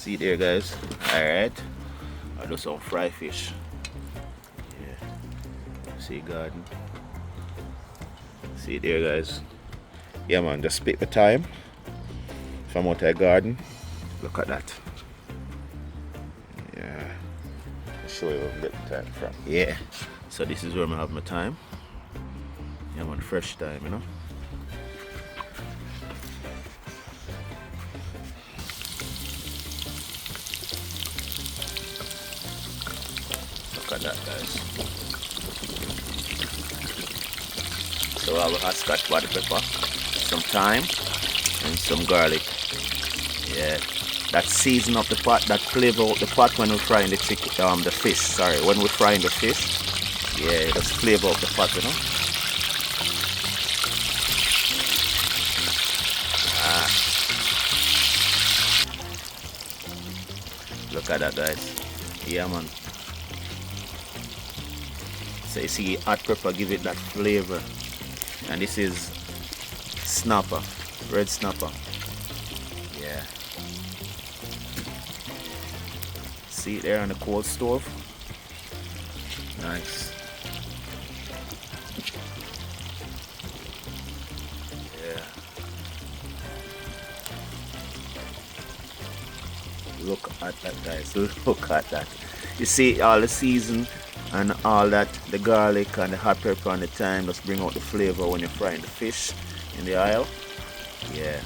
See there, guys. Alright. I do some fry fish. Yeah. See garden. See there, guys. Yeah, man, just pick the time from out the garden. Look at that. Yeah. I'll show you where I get the time from. Yeah. So this is where I have my time. Yeah, man, fresh time, you know. Look at that, guys. So I will add scotch body pepper, some thyme, and some garlic. Yeah, that season up the pot, that flavor out the pot when we're frying the chicken, the fish. Sorry, when we're frying the fish. Yeah, that's flavor up the pot, you know. Ah, look at that, guys. Yeah, man. So you see, hot pepper give it that flavor. And this is snapper, red snapper. Yeah. See it there on the cold stove? Nice. Yeah. Look at that, guys. Look at that. You see all the season and all that, the garlic and the hot pepper and the thyme just bring out the flavor when you're frying the fish in the oil. Yeah.